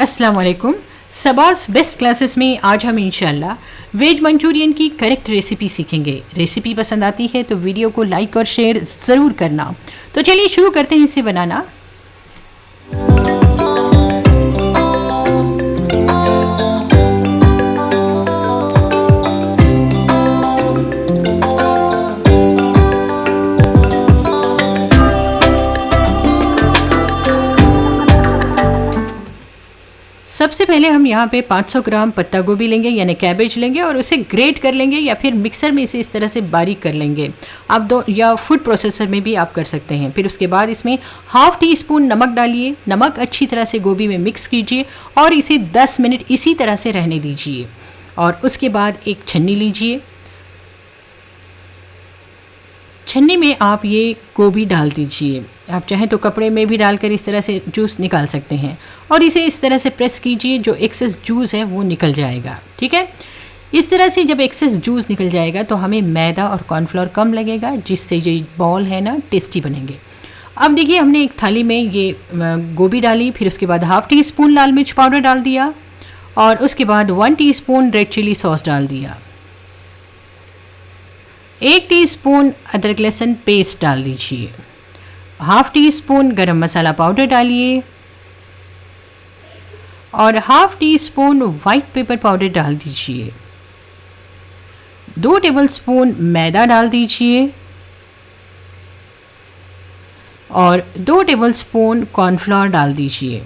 अस्सलाम वालेकुम। सबास best classes में आज हम इंशाल्लाह वेज मंचूरियन की करेक्ट रेसिपी सीखेंगे। रेसिपी पसंद आती है तो वीडियो को लाइक और शेयर ज़रूर करना। तो चलिए शुरू करते हैं इसे बनाना। सबसे पहले हम यहाँ पे 500 ग्राम पत्ता गोभी लेंगे यानी कैबेज लेंगे और उसे ग्रेट कर लेंगे या फिर मिक्सर में इसे इस तरह से बारीक कर लेंगे। आप दो या फूड प्रोसेसर में भी आप कर सकते हैं। फिर उसके बाद इसमें हाफ़ टी स्पून नमक डालिए। नमक अच्छी तरह से गोभी में मिक्स कीजिए और इसे 10 मिनट इसी तरह से रहने दीजिए। और उसके बाद एक छन्नी लीजिए। छन्नी में आप ये गोभी डाल दीजिए। आप चाहें तो कपड़े में भी डालकर इस तरह से जूस निकाल सकते हैं और इसे इस तरह से प्रेस कीजिए, जो एक्सेस जूस है वो निकल जाएगा। ठीक है, इस तरह से जब एक्सेस जूस निकल जाएगा तो हमें मैदा और कॉर्नफ्लोर कम लगेगा, जिससे ये बॉल है ना टेस्टी बनेंगे। अब देखिए, हमने एक थाली में ये गोभी डाली, फिर उसके बाद हाफ़ टी स्पून लाल मिर्च पाउडर डाल दिया और उसके बाद 1 टीस्पून रेड चिली सॉस डाल दिया। 1 टीस्पून अदरक लहसुन पेस्ट डाल दीजिए। हाफ़ टी स्पून गरम मसाला पाउडर डालिए और half tea spoon white pepper powder डाल दीजिए। 2 टेबलस्पून मैदा डाल दीजिए और 2 टेबलस्पून कॉर्नफ्लोर डाल दीजिए।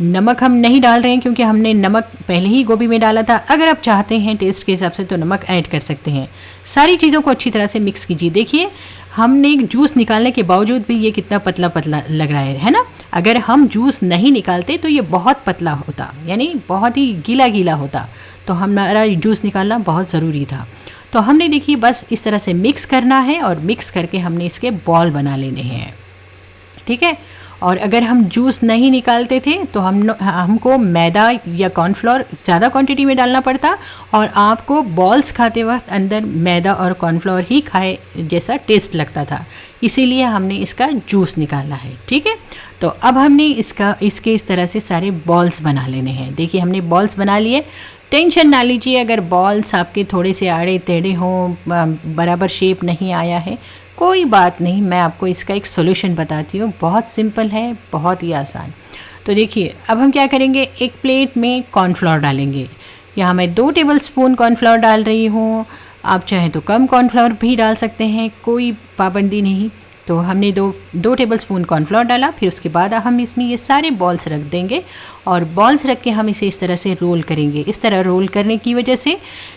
नमक हम नहीं डाल रहे हैं क्योंकि हमने नमक पहले ही गोभी में डाला था। अगर आप चाहते हैं टेस्ट के हिसाब से तो नमक ऐड कर सकते हैं। सारी चीज़ों को अच्छी तरह से मिक्स कीजिए। देखिए, हमने जूस निकालने के बावजूद भी ये कितना पतला पतला लग रहा है ना। अगर हम जूस नहीं निकालते तो ये बहुत पतला होता, यानी बहुत ही गीला गीला होता, तो हमारा जूस निकालना बहुत ज़रूरी था। तो हमने देखिए बस इस तरह से मिक्स करना है और मिक्स करके हमने इसके बॉल बना लेने हैं। ठीक है, और अगर हम जूस नहीं निकालते थे तो हमको मैदा या कॉर्नफ्लोर ज़्यादा क्वांटिटी में डालना पड़ता और आपको बॉल्स खाते वक्त अंदर मैदा और कॉर्नफ्लोर ही खाए जैसा टेस्ट लगता था। इसीलिए हमने इसका जूस निकाला है। ठीक है, तो अब हमने इसके इस तरह से सारे बॉल्स बना लेने हैं। देखिए, हमने बॉल्स बना लिए। टेंशन ना लीजिए अगर बॉल्स आपके थोड़े से आड़े टेढ़े हों, बराबर शेप नहीं आया है, कोई बात नहीं। मैं आपको इसका एक सॉल्यूशन बताती हूँ, बहुत सिंपल है, बहुत ही आसान। तो देखिए, अब हम क्या करेंगे, एक प्लेट में कॉर्नफ्लोर डालेंगे। यहाँ मैं 2 टेबलस्पून कॉर्नफ्लोर डाल रही हूँ। आप चाहें तो कम कॉर्नफ्लोर भी डाल सकते हैं, कोई पाबंदी नहीं। तो हमने 2 टेबलस्पून कॉर्नफ्लोर डाला। फिर उसके बाद हम इसमें ये सारे बॉल्स रख देंगे और बॉल्स रख के हम इसे इस तरह से रोल करेंगे। इस तरह रोल करने की वजह से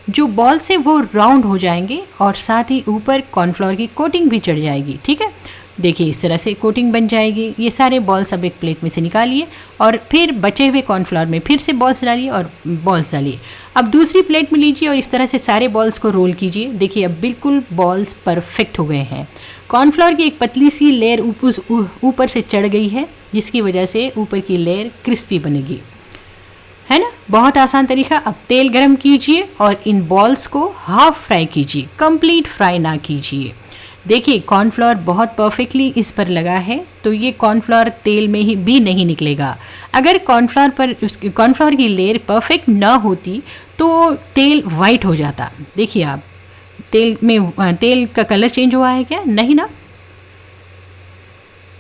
जो बॉल्स है वो राउंड हो जाएंगे और साथ ही ऊपर कॉर्नफ्लोर की कोटिंग भी चढ़ जाएगी। ठीक है, देखिए इस तरह से कोटिंग बन जाएगी। ये सारे बॉल्स अब एक प्लेट में से निकालिए और फिर बचे हुए कॉर्नफ्लोर में फिर से बॉल्स डालिए और बॉल्स डालिए। अब दूसरी प्लेट में लीजिए और इस तरह से सारे बॉल्स को रोल कीजिए। देखिए, अब बिल्कुल बॉल्स परफेक्ट हो गए हैं। कॉर्नफ्लोर की एक पतली सी लेयर ऊपर से चढ़ गई है, जिसकी वजह से ऊपर की लेयर क्रिस्पी बनेगी, है ना। बहुत आसान तरीका। अब तेल गरम कीजिए और इन बॉल्स को हाफ फ्राई कीजिए, कंप्लीट फ्राई ना कीजिए। देखिए, कॉर्नफ्लोर बहुत परफेक्टली इस पर लगा है, तो ये कॉर्नफ्लोर तेल में ही भी नहीं निकलेगा। अगर कॉर्नफ्लोर की लेयर परफेक्ट ना होती तो तेल वाइट हो जाता। देखिए, आप तेल का कलर चेंज हुआ है क्या? नहीं ना,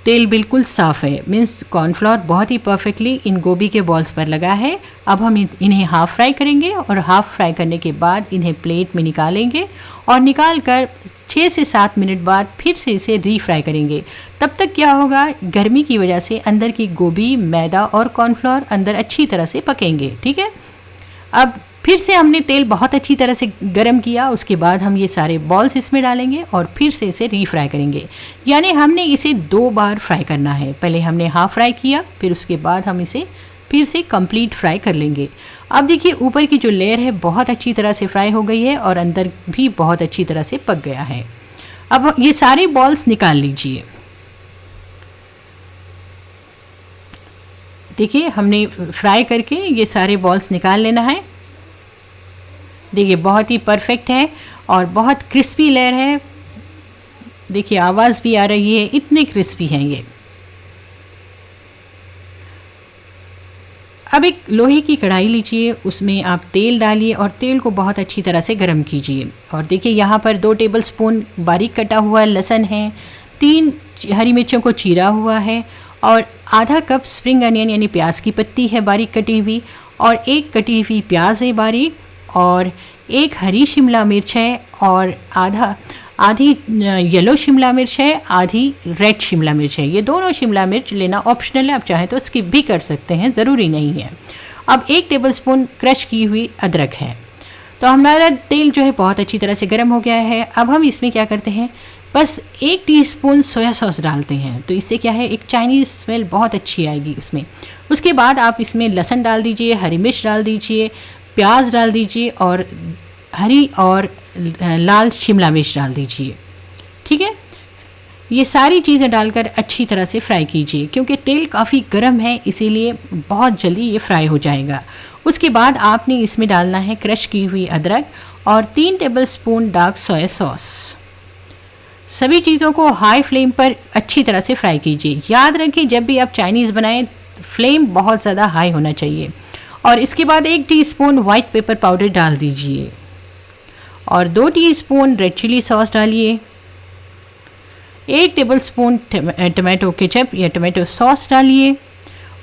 तेल बिल्कुल साफ़ है। मीन्स कॉर्नफ्लोर बहुत ही परफेक्टली इन गोभी के बॉल्स पर लगा है। अब हम इन्हें हाफ़ फ्राई करेंगे और हाफ़ फ्राई करने के बाद इन्हें प्लेट में निकालेंगे और निकाल कर 6 से 7 मिनट बाद फिर से इसे रीफ्राई करेंगे। तब तक क्या होगा, गर्मी की वजह से अंदर की गोभी, मैदा और कॉर्नफ्लोर अंदर अच्छी तरह से पकेंगे। ठीक है, अब फिर से हमने तेल बहुत अच्छी तरह से गरम किया। उसके बाद हम ये सारे बॉल्स इसमें डालेंगे और फिर से इसे रीफ्राई करेंगे। यानी हमने इसे 2 बार फ्राई करना है। पहले हमने हाफ फ्राई किया, फिर उसके बाद हम इसे फिर से कंप्लीट फ्राई कर लेंगे। अब देखिए, ऊपर की जो लेयर है बहुत अच्छी तरह से फ्राई हो गई है और अंदर भी बहुत अच्छी तरह से पक गया है। अब ये सारे बॉल्स निकाल लीजिए। देखिए, हमने फ्राई करके ये सारे बॉल्स निकाल लेना है। देखिए, बहुत ही परफेक्ट है और बहुत क्रिस्पी लेयर है। देखिए, आवाज़ भी आ रही है, इतने क्रिस्पी हैं ये। अब एक लोहे की कढ़ाई लीजिए, उसमें आप तेल डालिए और तेल को बहुत अच्छी तरह से गर्म कीजिए। और देखिए यहाँ पर 2 टेबलस्पून बारीक कटा हुआ लहसुन है, 3 हरी मिर्चों को चीरा हुआ है और आधा कप स्प्रिंग अनियन यानी प्याज की पत्ती है बारीक कटी हुई, और 1 कटी हुई प्याज है बारीक, और 1 हरी शिमला मिर्च है, और आधी येलो शिमला मिर्च है, आधी रेड शिमला मिर्च है। ये दोनों शिमला मिर्च लेना ऑप्शनल है, आप चाहें तो स्किप भी कर सकते हैं, ज़रूरी नहीं है। अब 1 टेबलस्पून क्रश की हुई अदरक है। तो हमारा तेल जो है बहुत अच्छी तरह से गर्म हो गया है। अब हम इसमें क्या करते हैं, बस 1 टीस्पून सोया सॉस डालते हैं, तो इससे क्या है, एक चाइनीज़ स्मेल बहुत अच्छी आएगी उसमें। उसके बाद आप इसमें लहसुन डाल दीजिए, हरी मिर्च डाल दीजिए, प्याज डाल दीजिए और हरी और लाल शिमला मिर्च डाल दीजिए। ठीक है, ये सारी चीज़ें डालकर अच्छी तरह से फ्राई कीजिए, क्योंकि तेल काफ़ी गर्म है इसीलिए बहुत जल्दी ये फ्राई हो जाएगा। उसके बाद आपने इसमें डालना है क्रश की हुई अदरक और 3 टेबलस्पून डार्क सोया सॉस। सभी चीज़ों को हाई फ्लेम पर अच्छी तरह से फ्राई कीजिए। याद रखिए, जब भी आप चाइनीज़ बनाएं फ्लेम बहुत ज़्यादा हाई होना चाहिए। और इसके बाद 1 टीस्पून वाइट पेपर पाउडर डाल दीजिए और 2 टीस्पून रेड चिली सॉस डालिए, 1 टेबलस्पून टमाटो केचप या टमाटो सॉस डालिए,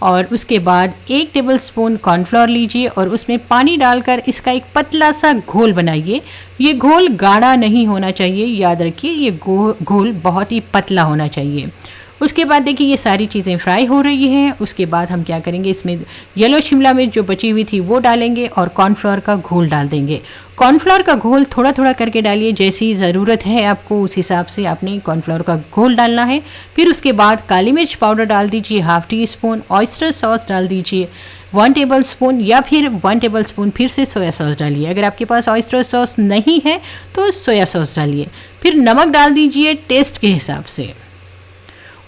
और उसके बाद 1 टेबलस्पून कॉर्नफ्लोर लीजिए और उसमें पानी डालकर इसका एक पतला सा घोल बनाइए। ये घोल गाढ़ा नहीं होना चाहिए, याद रखिए, ये घोल बहुत ही पतला होना चाहिए। उसके बाद देखिए ये सारी चीज़ें फ्राई हो रही हैं। उसके बाद हम क्या करेंगे, इसमें येलो शिमला मिर्च जो बची हुई थी वो डालेंगे और कॉर्नफ्लोर का घोल डाल देंगे। कॉर्नफ्लोर का घोल थोड़ा थोड़ा करके डालिए, जैसी ज़रूरत है आपको उस हिसाब से आपने कॉर्नफ्लोर का घोल डालना है। फिर उसके बाद काली मिर्च पाउडर डाल दीजिए 1/2 टीस्पून, ऑयस्टर सॉस डाल दीजिए 1 टेबलस्पून, या फिर 1 टेबलस्पून फिर से सोया सॉस डालिए। अगर आपके पास ऑयस्टर सॉस नहीं है तो सोया सॉस डालिए। फिर नमक डाल दीजिए टेस्ट के हिसाब से।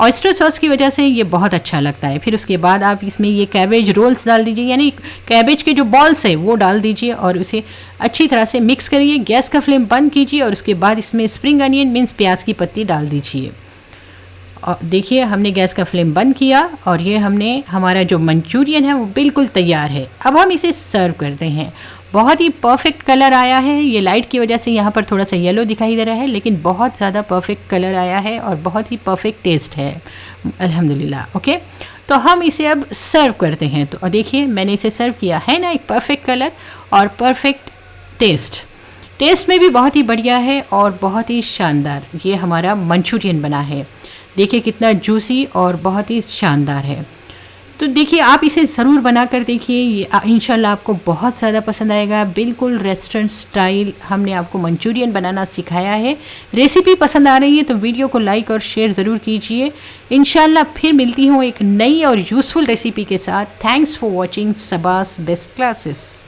ऑयस्टर सॉस की वजह से ये बहुत अच्छा लगता है। फिर उसके बाद आप इसमें ये कैबेज रोल्स डाल दीजिए, यानी कैबेज के जो बॉल्स है वो डाल दीजिए और उसे अच्छी तरह से मिक्स करिए। गैस का फ्लेम बंद कीजिए और उसके बाद इसमें स्प्रिंग अनियन मीन्स प्याज की पत्ती डाल दीजिए। और देखिए हमने गैस का फ्लेम बंद किया और ये हमारा जो मंचूरियन है वो बिल्कुल तैयार है। अब हम इसे सर्व करते हैं। बहुत ही परफेक्ट कलर आया है। ये लाइट की वजह से यहाँ पर थोड़ा सा येलो दिखाई दे रहा है, लेकिन बहुत ज़्यादा परफेक्ट कलर आया है और बहुत ही परफेक्ट टेस्ट है अल्हम्दुलिल्लाह। ओके, तो हम इसे अब सर्व करते हैं। तो देखिए मैंने इसे सर्व किया है ना, एक परफेक्ट कलर और परफेक्ट टेस्ट में भी बहुत ही बढ़िया है और बहुत ही शानदार ये हमारा मंचूरियन बना है। देखिए कितना जूसी और बहुत ही शानदार है। तो देखिए आप इसे ज़रूर बना कर देखिए, ये इंशाल्लाह आपको बहुत ज़्यादा पसंद आएगा। बिल्कुल रेस्टोरेंट स्टाइल हमने आपको मंचूरियन बनाना सिखाया है। रेसिपी पसंद आ रही है तो वीडियो को लाइक और शेयर ज़रूर कीजिए। इंशाल्लाह फिर मिलती हूँ एक नई और यूज़फुल रेसिपी के साथ। Thanks for watching सबास best classes.